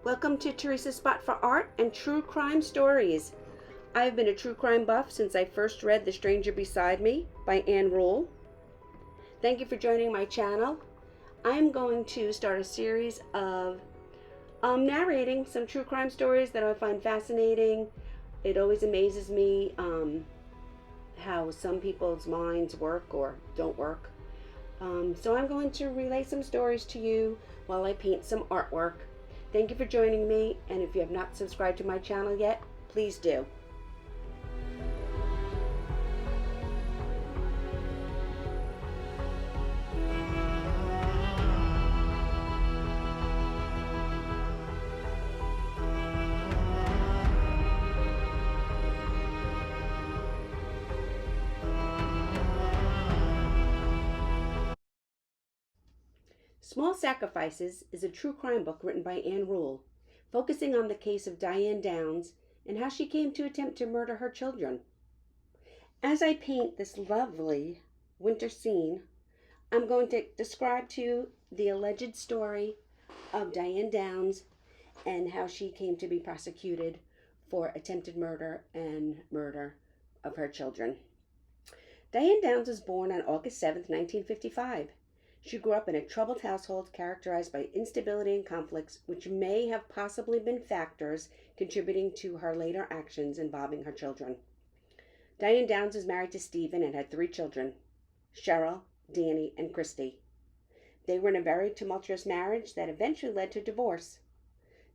Welcome to Teresa's Spot for Art and True Crime Stories. I've been a true crime buff since I first read The Stranger Beside Me by Ann Rule. Thank you for joining my channel. I'm going to start a series of narrating some true crime stories that I find fascinating. It always amazes me how some people's minds work or don't work. So I'm going to relay some stories to you while I paint some artwork. Thank you for joining me, and if you have not subscribed to my channel yet, please do. Small Sacrifices is a true crime book written by Ann Rule, focusing on the case of Diane Downs and how she came to attempt to murder her children. As I paint this lovely winter scene, I'm going to describe to you the alleged story of Diane Downs and how she came to be prosecuted for attempted murder and murder of her children. Diane Downs was born on August 7th, 1955. She grew up in a troubled household characterized by instability and conflicts, which may have possibly been factors contributing to her later actions involving her children. Diane Downs is married to Stephen and had 3 children, Cheryl, Danny, and Christy. They were in a very tumultuous marriage that eventually led to divorce.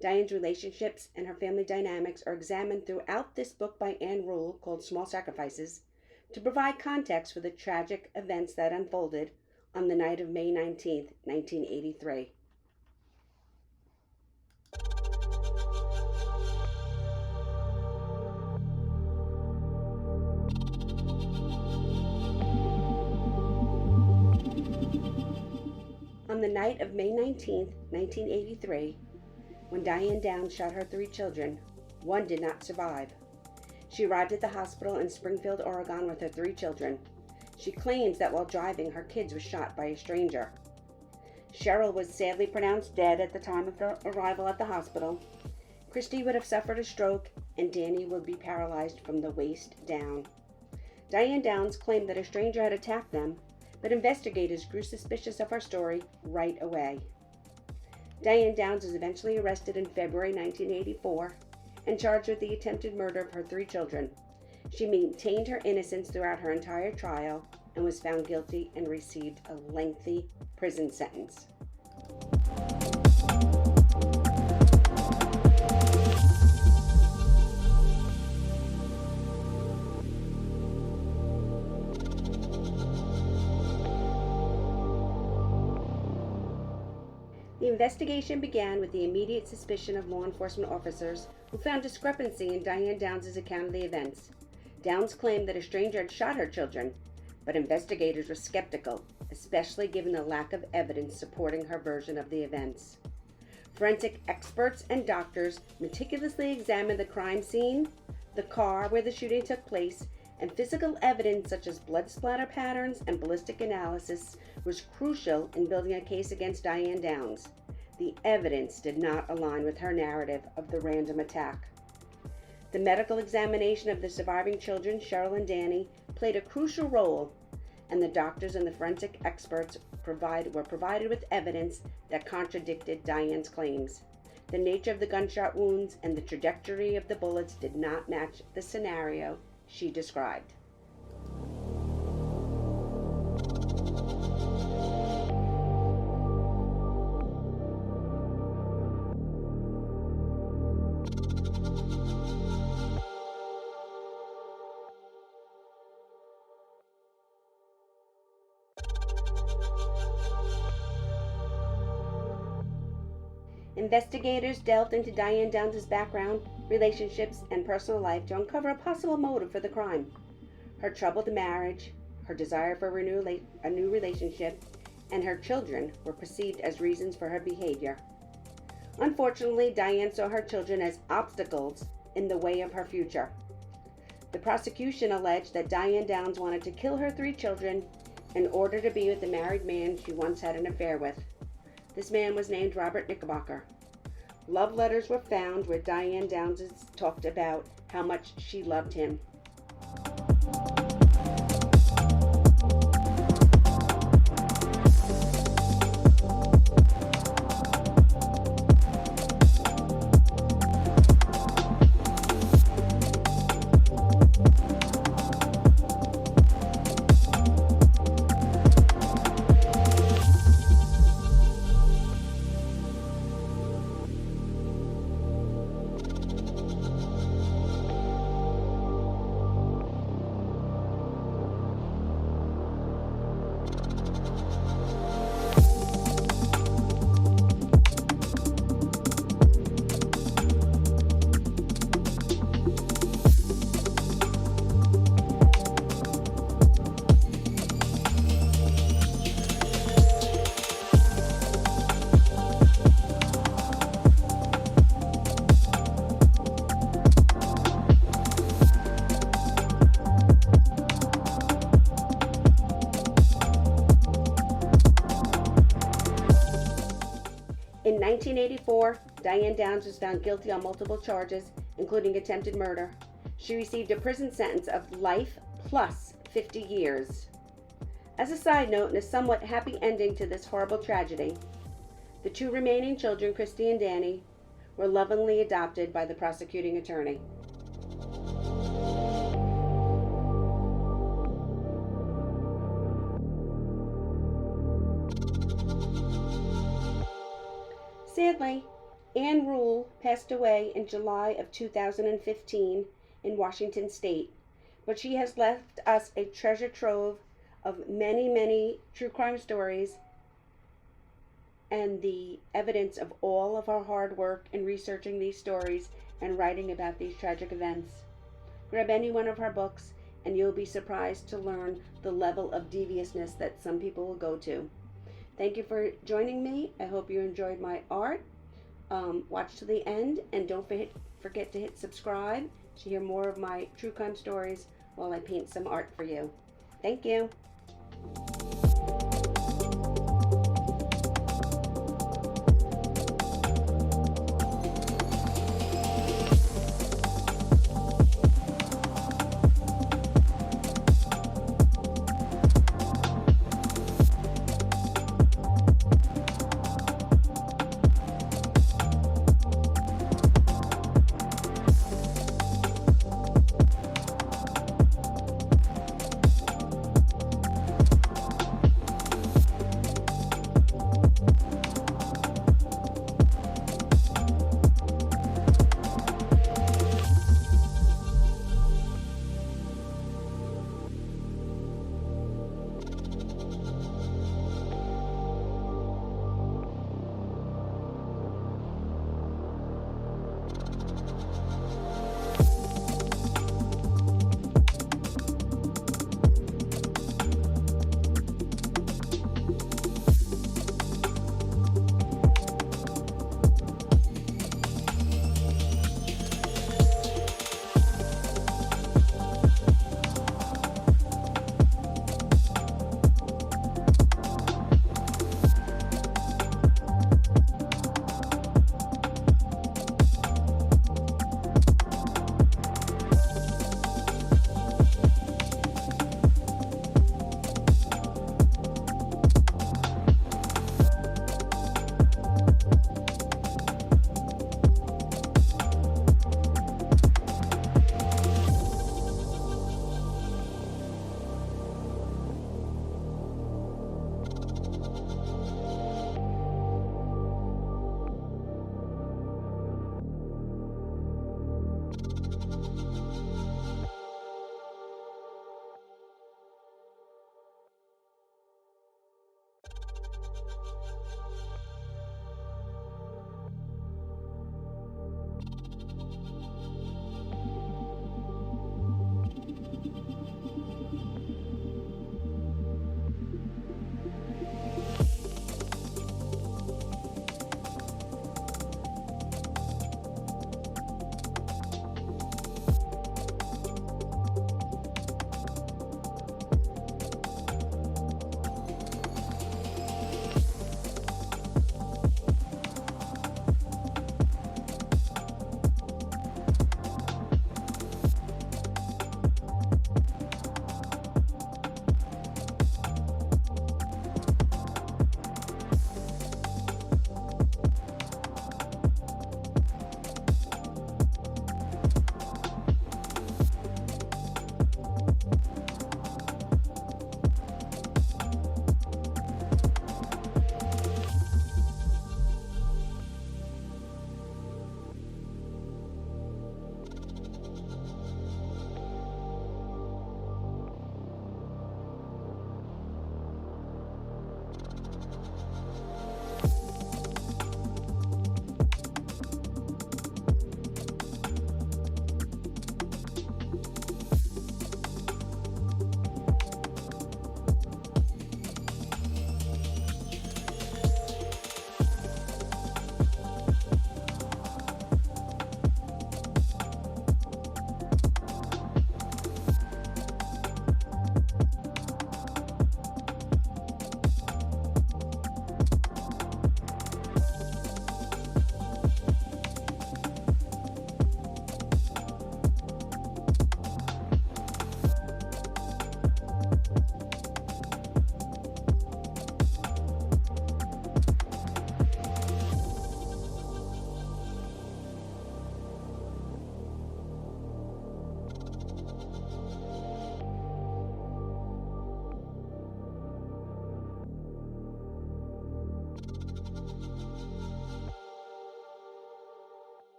Diane's relationships and her family dynamics are examined throughout this book by Ann Rule called Small Sacrifices to provide context for the tragic events that unfolded on the night of May 19th, 1983. On the night of May 19th, 1983, when Diane Downs shot her 3 children, one did not survive. She arrived at the hospital in Springfield, Oregon with her 3 children. She claims that while driving, her kids were shot by a stranger. Cheryl was sadly pronounced dead at the time of the arrival at the hospital. Christy would have suffered a stroke, and Danny would be paralyzed from the waist down. Diane Downs claimed that a stranger had attacked them, but investigators grew suspicious of her story right away. Diane Downs was eventually arrested in February 1984 and charged with the attempted murder of her 3 children. She maintained her innocence throughout her entire trial and was found guilty and received a lengthy prison sentence. The investigation began with the immediate suspicion of law enforcement officers who found discrepancy in Diane Downs' account of the events. Downs claimed that a stranger had shot her children, but investigators were skeptical, especially given the lack of evidence supporting her version of the events. Forensic experts and doctors meticulously examined the crime scene, the car where the shooting took place, and physical evidence such as blood splatter patterns and ballistic analysis was crucial in building a case against Diane Downs. The evidence did not align with her narrative of the random attack. The medical examination of the surviving children, Cheryl and Danny, played a crucial role, and the doctors and the forensic experts were provided with evidence that contradicted Diane's claims. The nature of the gunshot wounds and the trajectory of the bullets did not match the scenario she described. Investigators delved into Diane Downs' background, relationships, and personal life to uncover a possible motive for the crime. Her troubled marriage, her desire for a new relationship, and her children were perceived as reasons for her behavior. Unfortunately, Diane saw her children as obstacles in the way of her future. The prosecution alleged that Diane Downs wanted to kill her 3 children in order to be with the married man she once had an affair with. This man was named Robert Knickerbocker. Love letters were found where Diane Downs talked about how much she loved him. In 1984, Diane Downs was found guilty on multiple charges, including attempted murder. She received a prison sentence of life plus 50 years. As a side note and a somewhat happy ending to this horrible tragedy, the two remaining children, Christy and Danny, were lovingly adopted by the prosecuting attorney. Sadly, Anne Rule passed away in July of 2015 in Washington State, but she has left us a treasure trove of many, many true crime stories and the evidence of all of our hard work in researching these stories and writing about these tragic events. Grab any one of her books and you'll be surprised to learn the level of deviousness that some people will go to. Thank you for joining me. I hope you enjoyed my art. Watch to the end and don't forget to hit subscribe to hear more of my true crime stories while I paint some art for you. Thank you.